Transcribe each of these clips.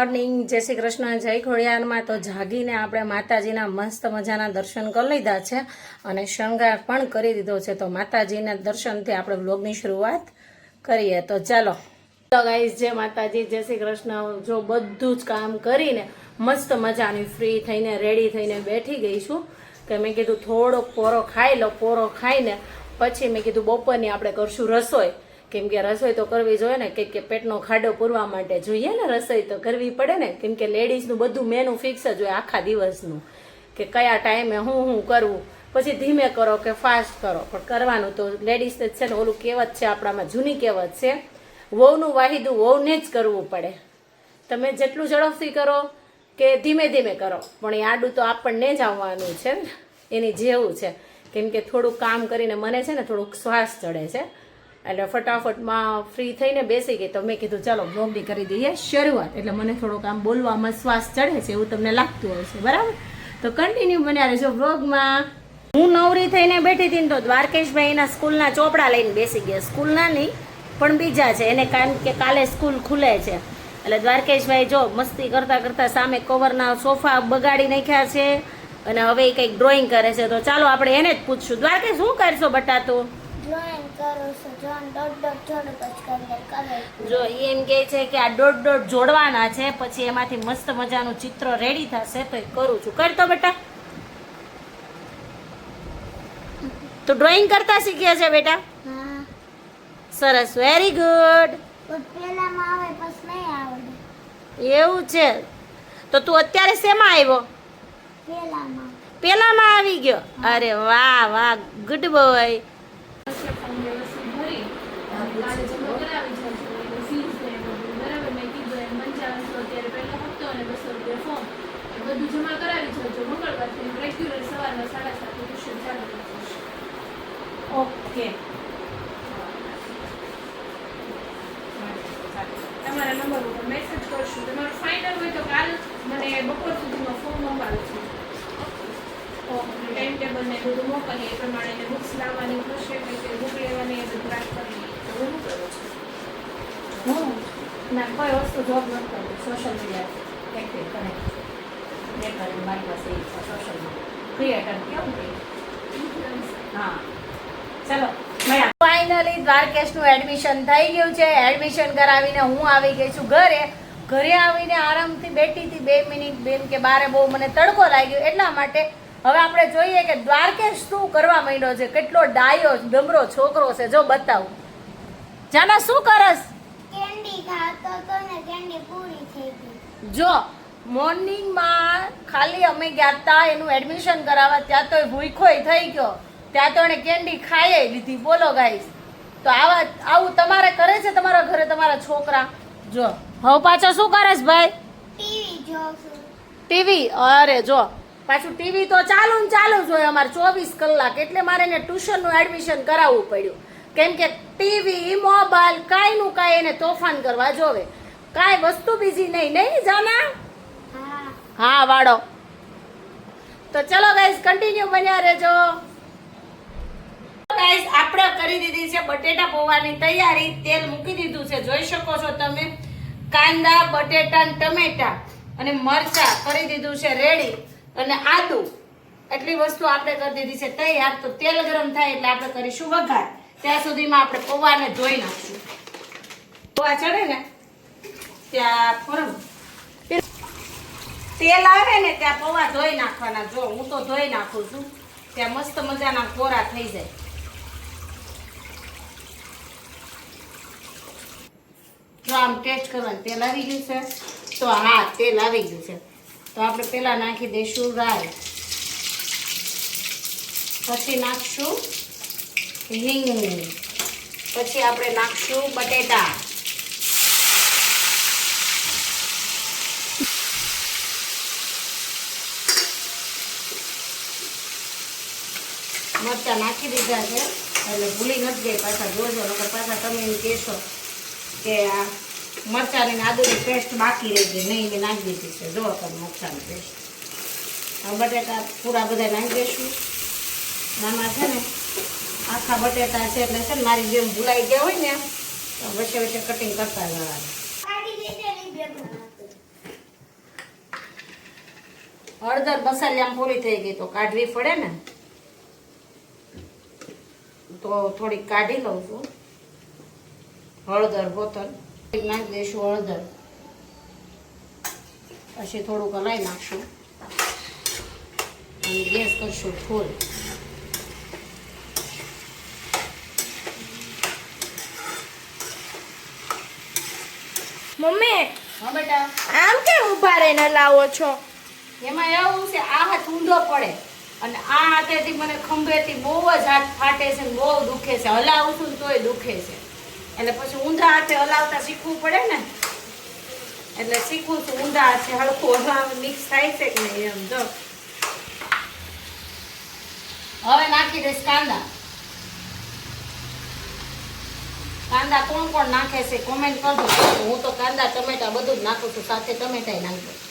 Morning, જય શ્રી કૃષ્ણ, જય ખોડિયારમાં. તો જાગીને આપણે માતાજીના મસ્ત મજાના દર્શન કરી લીધા છે અને શણગાર પણ કરી દીધો છે. તો માતાજીના દર્શનથી આપણે વ્લોગની શરૂઆત કરીએ. તો ચાલો ગાઈઝ, જય માતાજી, જય શ્રી કૃષ્ણ. જો બધું જ કામ કરીને મસ્ત મજાની ફ્રી થઈને રેડી થઈને બેઠી ગઈ છું કે મેં કીધું થોડોક પોરો ખાઈ લો. પોરો ખાઈને પછી મેં કીધું બપોરની આપણે કરશું રસોઈ, કેમ કે રસોઈ તો કરવી જોઈએ ને, કે પેટનો ખાડો પૂરવા માટે જોઈએ ને, રસોઈ તો કરવી પડે ને, કેમ કે લેડીઝનું બધું મેનુ ફિક્સ જ હોય આખા દિવસનું, કે કયા ટાઈમે હું કરવું. પછી ધીમે કરો કે ફાસ્ટ કરો, પણ કરવાનું તો લેડીઝને જ છે ને. ઓલું કહેવત છે આપણામાં, જૂની કહેવત છે, વહુનું વાહિદું વહુને જ કરવું પડે. તમે જેટલું ઝડપથી કરો કે ધીમે ધીમે કરો, પણ એ આડું તો આપણને જ આવવાનું છે ને, એની જેવું છે. કેમ કે થોડુંક કામ કરીને મને છે ને થોડુંક શ્વાસ ચડે છે, એટલે ફટાફટમાં ફ્રી થઈને બેસી ગઈ. તો મેં કીધું ચાલો બ્લોગની કરી દઈએ શરૂઆત. એટલે મને થોડોક આમ બોલવામાં શ્વાસ ચડે છે એવું તમને લાગતું હશે, બરાબર? તો કન્ટિન્યુ બન્યા રહેજો બ્લોગમાં. હું નવરી થઈને બેઠી હતી ને તો દ્વારકેશભાઈના સ્કૂલના ચોપડા લઈને બેસી ગયા. સ્કૂલના નહીં પણ બીજા છે, એને કારણ કે કાલે સ્કૂલ ખુલે છે. એટલે દ્વારકેશભાઈ જો મસ્તી કરતા કરતા સામે કવરના સોફા બગાડી નાખ્યા છે અને હવે એ કંઈક ડ્રોઈંગ કરે છે. તો ચાલો આપણે એને જ પૂછશું, દ્વારકેશ શું કરશો બટા તું? જો એમ કે છે કે આ ડોટ જોડવાના છે, પછી એમાંથી મસ્ત મજાનું ચિત્ર રેડી થશે તો એ કરું છું. કરતો બેટા, તું ડ્રોઈંગ કરતા શીખ્યા છે બેટા? સરસ, વેરી ગુડ. એવું છે? તો તું અત્યારે શેમાં આવ્યો? પેલામાં આવી ગયો. અરે વાહ વાહ, ગુડ બોય. ઓકે, તમારા નંબર ઉપર મેસેજ કરશું. તમારું ફાઇનલ હોય તો કાલ મને બપોર સુધીમાં ફોર્મ મંગાવજો. ટાઈમ ટેબલ ને બધું મોકલીએ એ પ્રમાણે બુક્સ લાવવાની થશે, પછી બુક લેવાની એ બધું વાત કરીએ. તો હું કરું છું, હું ના કોઈ વસ્તુ જોબ નથી કરતી, સોશિયલ મીડિયા એક્ટિવ કરે એ કરીને મારી પાસે એ છે સોશિયલ મીડિયા ક્રિએટર કેવું કે. હા ચલો, ફાઇનલી દ્વારકેશનું એડમિશન થઈ ગયું છે. એડમિશન કરાવીને હું આવી ગઈ છું ઘરે. ઘરે આવીને આરામથી બેઠી હતી 2 મિનિટ, બેન કે બારે બહુ મને તડકો લાગ્યો, એટલા માટે હવે આપણે જોઈએ કે દ્વારકેશ શું કરવા માંડ્યો છે. કેટલો ડાયો ડમરો છોકરો છે, જો બતાવું. જાના શું કરસ? કેન્ડી ખાતો તો ને કેન્ડી પૂરી થઈ ગઈ. જો મોર્નિંગમાં ખાલી અમે ગયા હતા એનું એડમિશન કરાવવા, ત્યાં તો ભૂખોય થઈ ગયો, ત્યાં તો એને કેન્ડી ખાઈ લીધી. બોલો ગાઈસ, તો આવું તમારે કરે છે તમારા ઘરે તમારા છોકરા? જો હવે પાછો શું કરે છે ભાઈ? ટીવી જોશું. ટીવી? અરે જો પાછું ટીવી તો ચાલુ ને ચાલુ જ હોય અમારે 24 કલાક. એટલે મારે એને ટ્યુશનનું એડમિશન કરાવવું પડ્યું, કેમ કે ટીવી મોબાઈલ કાંઈનું કાંઈ એને તોફાન કરવા જોવે, કાંઈ વસ્તુ બીજી નહીં. નહીં જાના? હા વાળો. તો ચલો ગાઈસ, કન્ટિન્યુ બન્યા રહેજો. ગાઈસ, આપણે કરી દીધી છે બટેટા પૌવાની તૈયારી. તેલ મૂકી દીધું છે, જોઈ શકો છો તમે. કાંદા, બટેટા, ટમેટા અને મરચા કરી દીધું છે રેડી, અને આદુ, એટલી વસ્તુ આપણે કરી દીધી છે તૈયાર. તો તેલ ગરમ થાય એટલે આપણે કરીશું વઘાર. ત્યાં સુધીમાં આપણે પૌવાને ધોઈ નાખશું. પૌવા ચડે ને ત્યાં ફરમ તેલ આવે ને ત્યાં પૌવા ધોઈ નાખવાના. જો હું તો ધોઈ નાખું છું, ત્યાં મસ્ત મજાના કોરા થઈ જાય. જો આમ ટેસ્ટ કરવાનું. તેલ આવી ગયું છે? તો હા, તેલ આવી ગયું છે. તો આપણે પેલા નાખી દઈશું રાઈ, પછી નાખશું હિંગ, પછી આપણે નાખશું બટેટા, મરચા નાખી દીધા છે. એટલે ભૂલી નથી ગઈ, પાછા જોજો, નકર પાછા તમે એમ કહેશો કે આ મરચાની આદુની પેસ્ટ બાકી રહી ગઈ. નહીં, મેં નાખી દીધી છે. જો તમે મરચાની પેસ્ટ. હવે બટેટા પૂરા બધા નાખી દઈશું. આમાં છે ને આખા બટેટા છે એટલે છે ને મારી જેમ ભૂલાઈ ગયા હોય ને તો વચ્ચે વચ્ચે કટિંગ કરતા જવાનું. હળદર મસાલામાં પૂરી થઈ ગઈ તો કાઢવી પડે ને, તો થોડીક કાઢી લઉં છું. હળદર બોતલ નાખી દઈશું, હળદર પછી થોડુંક હલાવી નાખશું અને ગેસ કરશું ફૂલ. મમ્મી હા બેટા, આમ કેમ ઉભા રહીને લાવો છો? એમાં એવું છે આ હાથ ઊંધો પડે અને આ હાથેથી મને ખંભેથી બહુ જ હાથ ફાટે છે ને બહુ દુખે છે. હલાવું છું ને તોય દુખે છે, એટલે પછી ઊંધા હાથે હલાવતા શીખવું પડે ને, એટલે શીખવું છું ઊંધા હાથે હળખું હલાવ મિક્સ થાય છે કે નહીં એમ. જો હવે નાખી દઈશ કાંદા. કાંદા કોણ કોણ નાખે છે કોમેન્ટ કરજો. હું તો કાંદા ટમેટા બધું જ નાખું છું, સાથે ટમેટા નાખી દઉં.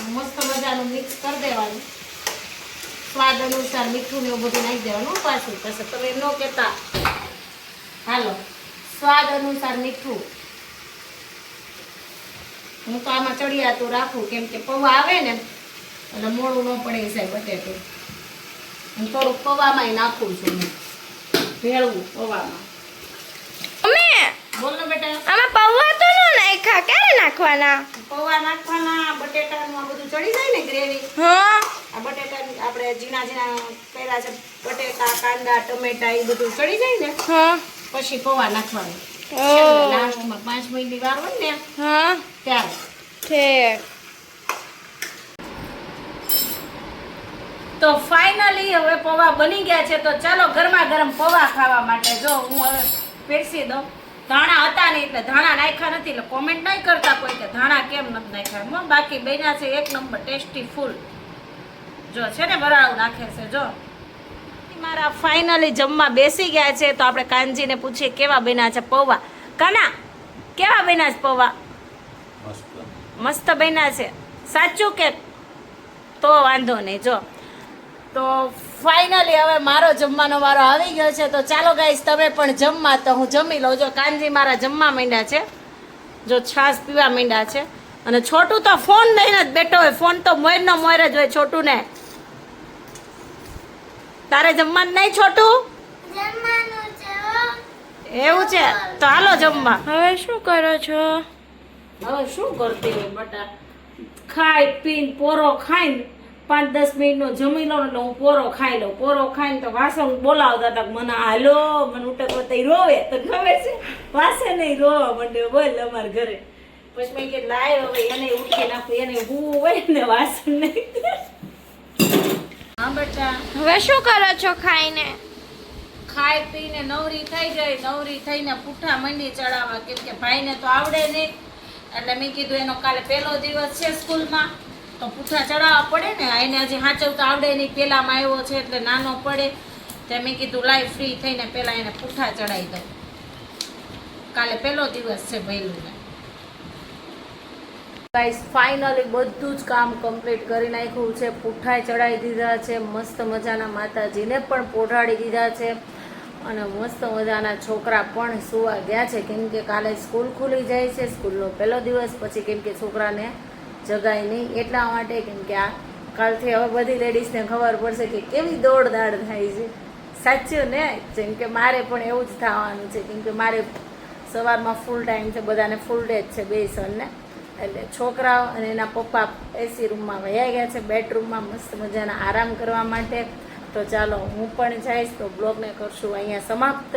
મસ્ત મજાનું મિક્સ કરી દેવાનું. સ્વાદ અનુસાર મીઠું ને એવું બધું નાખી દેવાનું. પાછું પછી તમે એમ ન કહેતા, હાલો સ્વાદ અનુસાર મીઠું. હું તો આમાં ચડિયાતું રાખું કેમ કે પૌવા આવે ને એટલે મોડું ન પડે સાહેબ બટેટું. હું થોડુંક પૌવામાં નાખું છું, ભેળવું પૌવામાં. મમ્મી બોલો બેટા. આમાં પૌવા તો ન નાખ્યા, ક્યારે નાખવાના? પૌવા નાખવાના, બટેટાનું આ બધું ચડી જાય ને ગ્રેવી. હા આ બટેટા આપણે ઝીણા ઝીણા કર્યા છે, બટેટા કાંદા ટમેટા એ બધું ચડી જાય ને હા પછી પૌવા નાખવાનું. ઓહ. લાસ્ટમાં 5 મિનિટની વાર હોય ને હા ત્યારે. ઠીક. તો ફાઇનલી હવે પૌવા બની ગયા છે. તો ચાલો ગરમા ગરમ પૌવા ખાવા માટે. જો હું હવે પીરસી દઉં. ધાણા હતા નહીં એટલે ધાણા નાખ્યા નથી, એટલે કોમેન્ટ નહીં કરતા કોઈ કે ધાણા કેમ નથી નાખ્યા. બાકી બન્યા છે એક નંબર ટેસ્ટી ફૂલ. જો છે ને બરાબર નાખે છે. જો મારા ફાઇનલી જમવા બેસી ગયા છે. તો આપણે કાનજીને પૂછીએ કેવા બન્યા છે પૌવા. કાના કેવા બન્યા છે પૌવા? મસ્ત બન્યા છે. સાચું કે? તો વાંધો નહીં. જો તો ફાઇનલી હવે મારો જમવાનો વારો આવી ગયો છે. તો ચાલો ગાઈસ તમે પણ જમવા. તો હું જમી લઉં. જો કાનજી મારા જમવા માંડ્યા છે, જો છાશ પીવા માંડ્યા છે. અને છોટું તો ફોન લઈને જ બેઠો હોય. ફોન તો મોરનો મોર જ હોય છોટું ને. તારે જમવાનું નહીં છોટું? જમવાનું છે હો. એવું છે તો હાલો જમવા. હવે શું કરો છો? હવે શું કરતી હોય બટા, ખાઈ પીને પોરો ખાઈને 5-10 મિનિટનો જમી લઉં એટલે હું પોરો ખાઈ લઉં. પોરો ખાઈને તો વાસણ બોલાવતા હતા કે મને હાલો મને ઉટક વતાઈ રોવે. તો ખબર છે વાસે નહીં રોવા માંડ્યો બોલ અમારા ઘરે. પછી મેં કે લાય હવે એને ઉઠી નાખું, એને હું હોય ને વાસણ નહીં. હા બેટા, હવે શું કરો છો ખાઈને? ખાઈ પીને નવરી થઈ ગઈ. નવરી થઈને પૂઠા મંડી ચડાવવા, કેમ કે ભાઈને તો આવડે નહીં. એટલે મેં કીધું એનો કાલે પહેલો દિવસ છે સ્કૂલમાં, તો પૂઠા ચડાવવા પડે ને. એને હજી સાચવતા આવડે નહીં, પહેલામાં આવ્યો છે એટલે નાનો પડે. તો મેં કીધું લાઈ ફ્રી થઈને પહેલાં એને પૂઠા ચડાવી દઉં. કાલે પહેલો દિવસ છે ભૈલુને. ગાઈસ ફાઇનલી બધું જ કામ કમ્પ્લીટ કરી નાખ્યું છે. પૂઠાય ચડાવી દીધા છે. મસ્ત મજાના માતાજીને પણ પોઢાડી દીધા છે. અને મસ્ત મજાના છોકરા પણ સુવા ગયા છે, કેમ કે કાલે સ્કૂલ ખુલી જાય છે. સ્કૂલનો પહેલો દિવસ, પછી કેમ કે છોકરાને જગાય નહીં એટલા માટે, કેમ કે આ કાલથી હવે બધી લેડીઝને ખબર પડશે કે કેવી દોડદાડ થાય છે. સાચું ને? જેમ કે મારે પણ એવું જ થવાનું છે, કેમ કે મારે સવારમાં ફૂલ ટાઈમ છે, બધાને ફૂલ ડે જ છે બે સનને. એટલે છોકરાઓ અને એના પપ્પા એસી રૂમમાં વયા ગયા છે, બેડરૂમમાં મસ્ત મજાના આરામ કરવા માટે. તો ચાલો હું પણ જઈશ. તો બ્લોગને કરશું અહીંયા સમાપ્ત.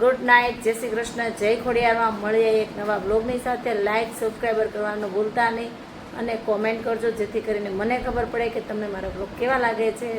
ગુડ નાઇટ, જય શ્રી કૃષ્ણ, જય ખોડિયારમાં. મળીએ એક નવા બ્લોગની સાથે. લાઇક સબસ્ક્રાઈબર કરવાનું ભૂલતા નહીં અને કોમેન્ટ કરજો, જેથી કરીને મને ખબર પડે કે તમને મારો બ્લોગ કેવા લાગે છે.